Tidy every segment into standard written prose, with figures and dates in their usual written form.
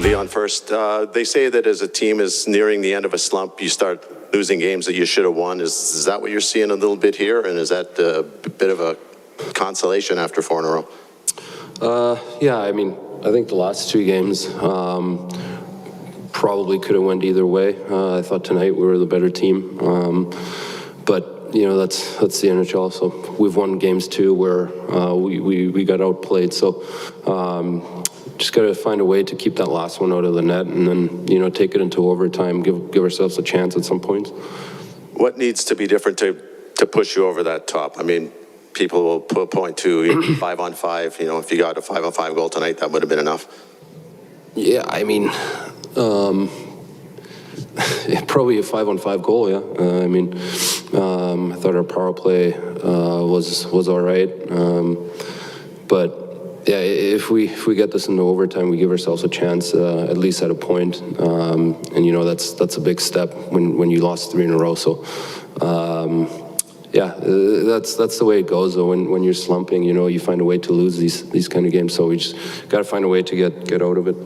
Leon first. They say that as a team is nearing the end of a slump, you start losing games that you should have won. Is that what you're seeing a little bit here? And is that a bit of a consolation after 4 in a row? Yeah, I mean, I think the last 2 games probably could have went either way. I thought tonight we were the better team. But, you know, that's the NHL. So we've won games too where we got outplayed. So just got to find a way to keep that last one out of the net and then, you know, take it into overtime, give ourselves a chance at some points. What needs to be different to push you over that top? I mean, people will point to 5 on 5. You know, if you got a 5 on 5 goal tonight, that would have been enough. Yeah, I mean, probably a 5 on 5 goal. Yeah, I mean, I thought our power play was all right, but yeah, if we get this into overtime, we give ourselves a chance at least at a point, and you know that's a big step when you lost 3 in a row. So. Yeah, that's the way it goes. Though when you're slumping, you know, you find a way to lose these kind of games. So we just got to find a way to get out of it.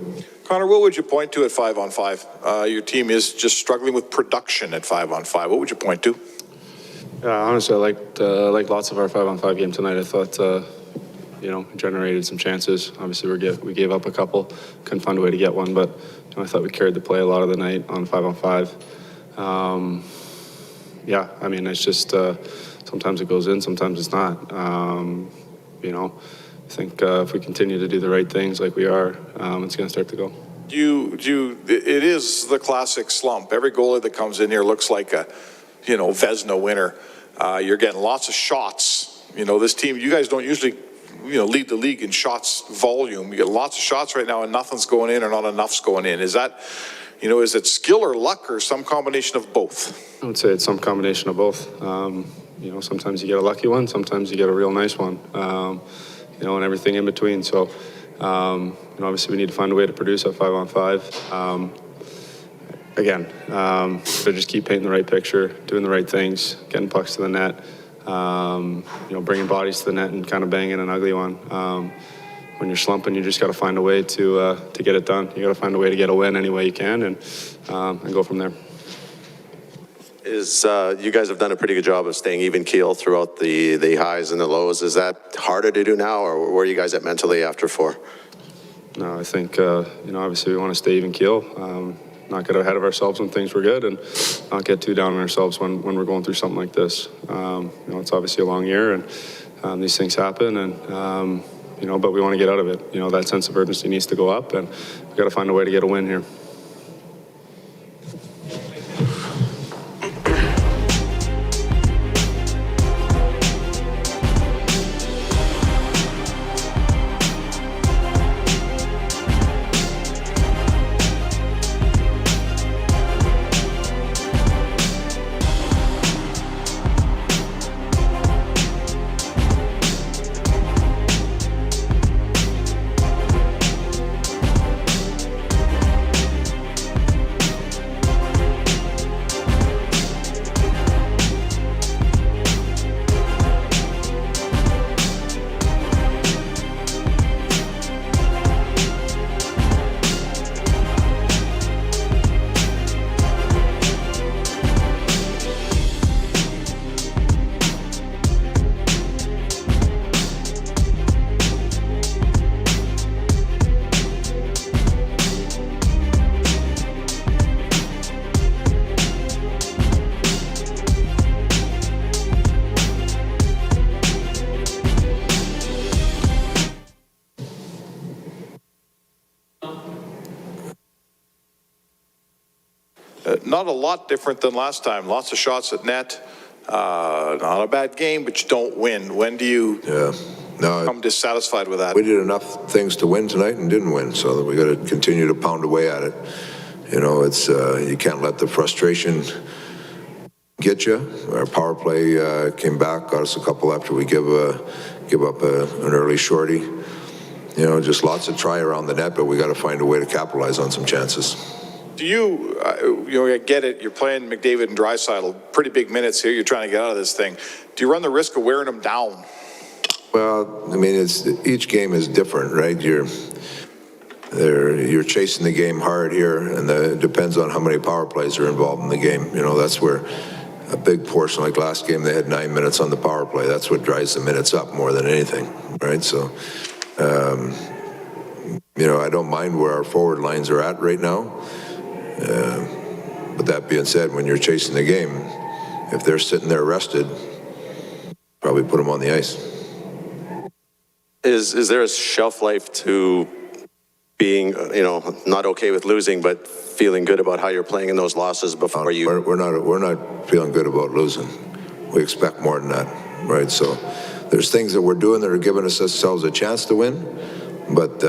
Connor, what would you point to at 5 on 5? Your team is just struggling with production at 5 on 5. What would you point to? Yeah, honestly, I liked lots of our 5 on 5 game tonight. I thought, you know, generated some chances. Obviously, we gave up a couple, couldn't find a way to get one, but you know, I thought we carried the play a lot of the night on 5 on 5. Yeah, I mean, it's just sometimes it goes in, sometimes it's not. You know, I think if we continue to do the right things like we are, it's going to start to go. It is the classic slump. Every goalie that comes in here looks like a, you know, Vezina winner. You're getting lots of shots. You know, this team, you guys don't usually, you know, lead the league in shots volume. You get lots of shots right now and nothing's going in or not enough's going in. Is that, you know, is it skill or luck or some combination of both? I would say it's some combination of both. You know, sometimes you get a lucky one, sometimes you get a real nice one, you know, and everything in between. So, you know, obviously we need to find a way to produce at 5 on 5. Again, so just keep painting the right picture, doing the right things, getting pucks to the net, you know, bringing bodies to the net and kind of banging an ugly one. When you're slumping, you just got to find a way to get it done. You got to find a way to get a win any way you can, and go from there. You guys have done a pretty good job of staying even keel throughout the highs and the lows. Is that harder to do now, or where are you guys at mentally after 4? No, I think you know, obviously we want to stay even keel, not get ahead of ourselves when things were good, and not get too down on ourselves when we're going through something like this. You know, it's obviously a long year, and these things happen, and you know, but we want to get out of it. You know, that sense of urgency needs to go up, and we've got to find a way to get a win here. Not a lot different than last time. Lots of shots at net. Not a bad game, but you don't win. When do you become dissatisfied with that? We did enough things to win tonight and didn't win, so that we got to continue to pound away at it. You know, it's you can't let the frustration get you. Our power play came back, got us a couple after we give up an early shorty. You know, just lots of try around the net, but we got to find a way to capitalize on some chances. Do you, you know, I get it, you're playing McDavid and Draisaitl, pretty big minutes here, you're trying to get out of this thing. Do you run the risk of wearing them down? Well, I mean, each game is different, right? you're chasing the game hard here, and it depends on how many power plays are involved in the game. You know, that's where a big portion, like last game, they had 9 minutes on the power play. That's what drives the minutes up more than anything, right? So, you know, I don't mind where our forward lines are at right now. But that being said, when you're chasing the game, if they're sitting there rested, probably put them on the ice. Is there a shelf life to being, you know, not okay with losing, but feeling good about how you're playing in those losses before you? We're not feeling good about losing. We expect more than that, right? So there's things that we're doing that are giving ourselves a chance to win, but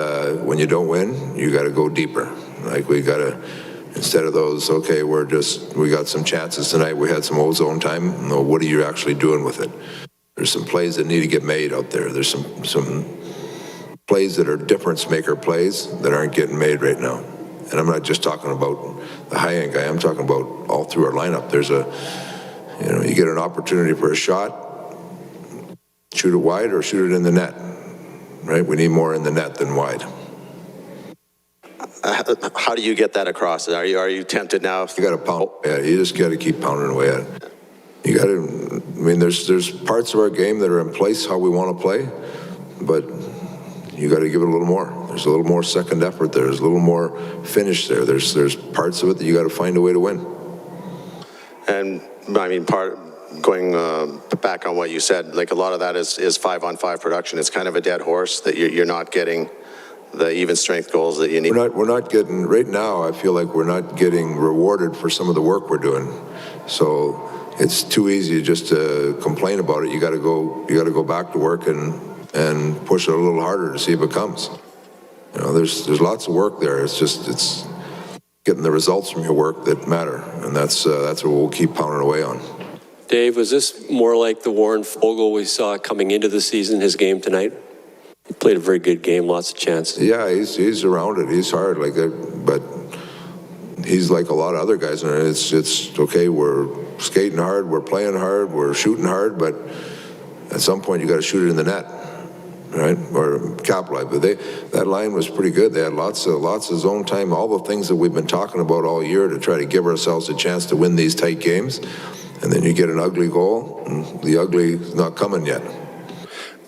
when you don't win, you got to go deeper. Like we got to, instead of those, okay, we got some chances tonight, we had some ozone time. No, what are you actually doing with it? There's some plays that need to get made out there. There's some plays that are difference maker plays that aren't getting made right now. And I'm not just talking about the high end guy. I'm talking about all through our lineup. There's you get an opportunity for a shot, shoot it wide or shoot it in the net, right? We need more in the net than wide. How do you get that across? Are you tempted now? You got to pound. Yeah, you just got to keep pounding away at it. You got to. I mean, there's parts of our game that are in place how we want to play, but you got to give it a little more. There's a little more second effort there. There's a little more finish there. There's parts of it that you got to find a way to win. And I mean, going back on what you said, like a lot of that is 5-on-5 production. It's kind of a dead horse that you're not getting the even strength goals that you need. We're not getting, right now, I feel like we're not getting rewarded for some of the work we're doing. So it's too easy just to complain about it. You got to go back to work and push it a little harder to see if it comes. You know, there's lots of work there. It's getting the results from your work that matter, and that's what we'll keep pounding away on. Dave, was this more like the Warren Fogle we saw coming into the season, his game tonight? He played a very good game, lots of chances. Yeah, he's around it. He's hard, but he's like a lot of other guys. And it's okay. We're skating hard, we're playing hard, we're shooting hard, but at some point you got to shoot it in the net, right? Or capitalize. But that line was pretty good. They had lots of zone time, all the things that we've been talking about all year to try to give ourselves a chance to win these tight games. And then you get an ugly goal, and the ugly is not coming yet.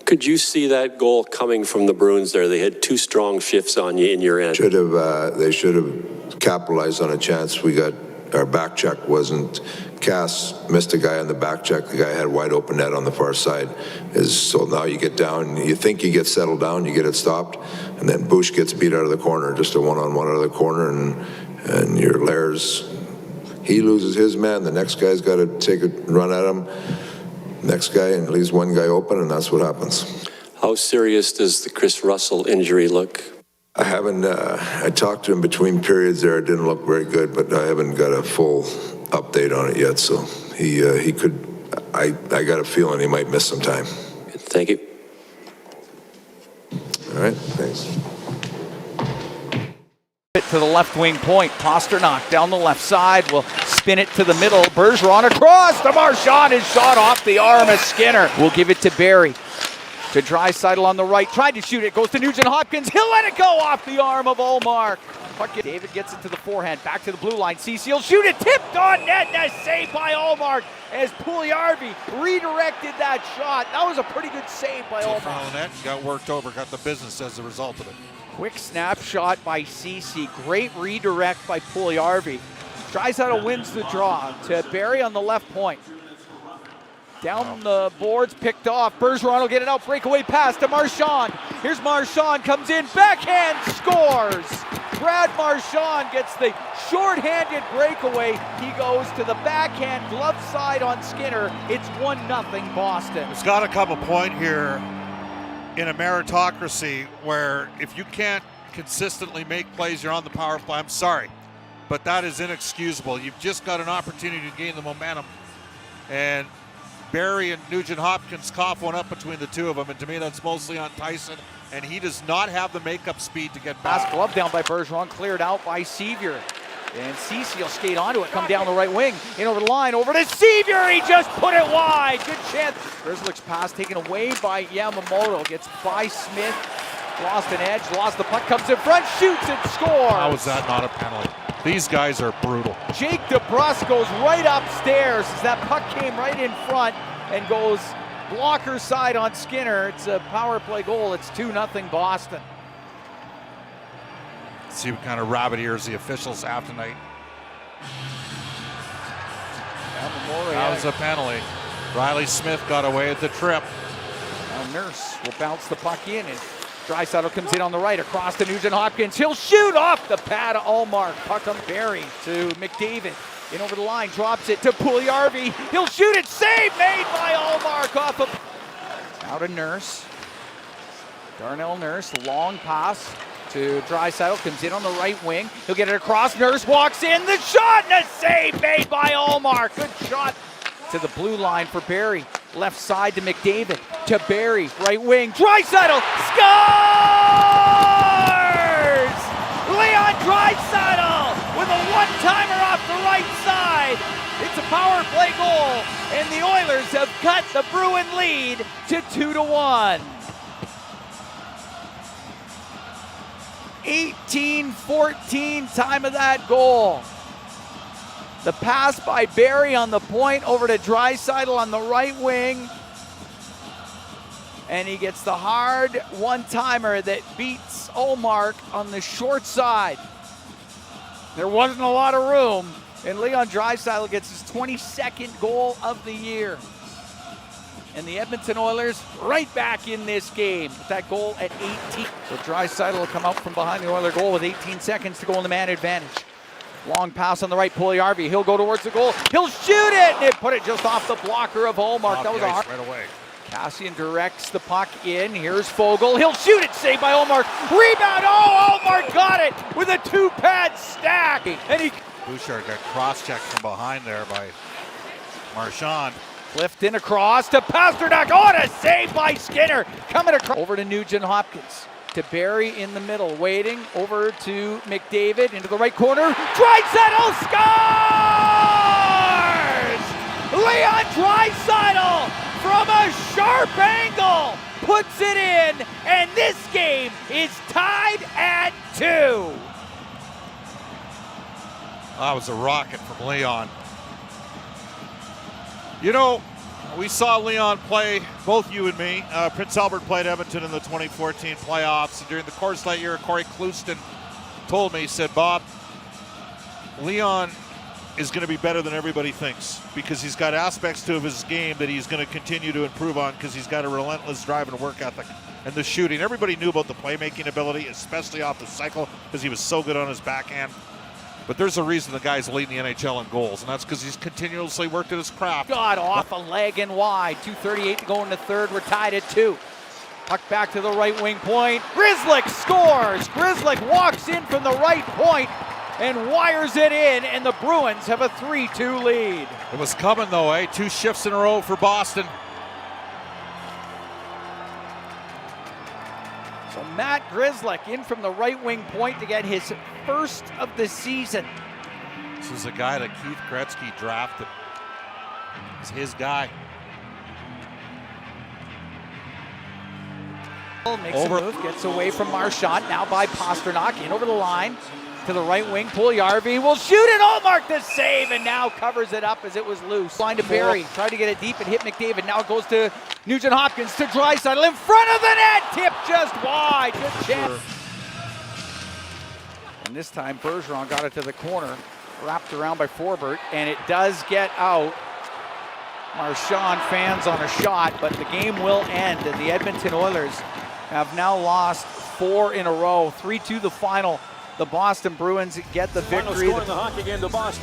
Could you see that goal coming from the Bruins there? They had two strong shifts on you in your end. They should have capitalized on a chance. We got, our back check wasn't, Cass missed a guy on the back check. The guy had wide open net on the far side. So now you get down, you think you get settled down, you get it stopped, and then Bush gets beat out of the corner, just a one-on-one out of the corner, and your Lairs, he loses his man, the next guy's got to take a run at him. Next guy, and leaves one guy open, and that's what happens. How serious does the Chris Russell injury look? I haven't, I talked to him between periods there. It didn't look very good, but I haven't got a full update on it yet. So he could, I got a feeling he might miss some time. Thank you. All right, thanks. To the left wing point, Pasternak down the left side will spin it to the middle. Bergeron across to Marchand, is shot off the arm of Skinner. We'll give it to Barrie. To Draisaitl on the right, tried to shoot it, goes to Nugent-Hopkins. He'll let it go off the arm of Ullmark. David gets it to the forehand, back to the blue line. Cecil shoot it, tipped on net, and a save by Ullmark as Puljujarvi redirected that shot. That was a pretty good save by Ullmark. Net got worked over, got the business as a result of it. Quick snapshot by Ceci, great redirect by Puljujarvi. Draisaitl wins the draw to Barrie on the left point. Down the boards, picked off. Bergeron will get it out, breakaway pass to Marchand. Here's Marchand, comes in, backhand, scores. Brad Marchand gets the short-handed breakaway. He goes to the backhand, glove side on Skinner. It's 1-0 Boston. There's got to come a point here in a meritocracy where if you can't consistently make plays, you're on the power play. I'm sorry, but that is inexcusable. You've just got an opportunity to gain the momentum, and Barrie and Nugent-Hopkins cough one up between the two of them, and to me that's mostly on Tyson, and he does not have the makeup speed to get back. Last glove down by Bergeron, cleared out by Sevier. And Ceci will skate onto it, come down the right wing, in over the line, over to Sevier, he just put it wide, good chance. Grzelcyk's pass taken away by Yamamoto, gets by Smith, lost an edge, lost the puck, comes in front, shoots and scores. How is that not a penalty? These guys are brutal. Jake DeBrus goes right upstairs as that puck came right in front and goes blocker side on Skinner. It's a power play goal. It's 2-0 Boston. See what kind of rabbit ears the officials have tonight. That was a penalty. Riley Smith got away at the trip. Now Nurse will bounce the puck in, and Draisaitl comes in on the right across to Nugent Hopkins. He'll shoot off the pad of Ullmark. Puck on Barry to McDavid. In over the line, drops it to Puljujarvi. He'll shoot it, save made by Ullmark off of. Now to Nurse. Darnell Nurse, long pass to Draisaitl, comes in on the right wing. He'll get it across, Nurse walks in, the shot and a save made by Ullmark. Good shot to the blue line for Barry. Left side to McDavid, to Barry, right wing, Draisaitl scores! Leon Draisaitl with a one-timer off the right side. It's a power play goal, and the Oilers have cut the Bruin lead to 2-1. 18-14 time of that goal. The pass by Barry on the point over to Draisaitl on the right wing. And he gets the hard one-timer that beats Ullmark on the short side. There wasn't a lot of room, and Leon Draisaitl gets his 22nd goal of the year. And the Edmonton Oilers right back in this game with that goal at 18. So Draisaitl will come out from behind the Oiler goal with 18 seconds to go in the man advantage. Long pass on the right, Puljujarvi. He'll go towards the goal. He'll shoot it, and it put it just off the blocker of Ullmark. That was a hard. Right away. Cassian directs the puck in. Here's Fogle. He'll shoot it, saved by Ullmark. Rebound. Oh, Ullmark got it with a two-pad stack. And he. Bouchard got cross-checked from behind there by Marchand. Clifton across to Pasternak. Oh, and a save by Skinner. Coming across. Over to Nugent Hopkins. To Barry in the middle, waiting over to McDavid into the right corner. Draisaitl scores! Leon Draisaitl from a sharp angle puts it in, and this game is tied at 2. That was a rocket from Leon. You know, we saw Leon play, both you and me. Prince Albert played Edmonton in the 2014 playoffs. And during the course of that year, Corey Clouston told me, he said, Bob, Leon is going to be better than everybody thinks because he's got aspects to his game that he's going to continue to improve on because he's got a relentless drive and work ethic. And the shooting, everybody knew about the playmaking ability, especially off the cycle because he was so good on his backhand. But there's a reason the guy's leading the NHL in goals, and that's because he's continuously worked at his craft. God, off a leg and wide. 2:38 to go in the third. We're tied at 2. Puck back to the right wing point. Grzelcyk scores. Grzelcyk walks in from the right point and wires it in, and the Bruins have a 3-2 lead. It was coming, though, eh? 2 shifts in a row for Boston. So Matt Grzelcyk in from the right wing point to get his first of the season. This is a guy that Keith Gretzky drafted. He's his guy. Makes a move, gets away from Marchand, now by Pasternak, in over the line to the right wing. Puljujarvi will shoot it, Ullmark the save, and now covers it up as it was loose. Line to Barry, tried to get it deep and hit McDavid. Now it goes to Nugent Hopkins to Draisaitl in front of the net, tip just wide, good chance. And this time Bergeron got it to the corner, wrapped around by Forbert, and it does get out. Marchand fans on a shot, but the game will end, and the Edmonton Oilers have now lost 4 in a row, 3-2 the final. The Boston Bruins get the victory. Final score in the hockey game, the Boston.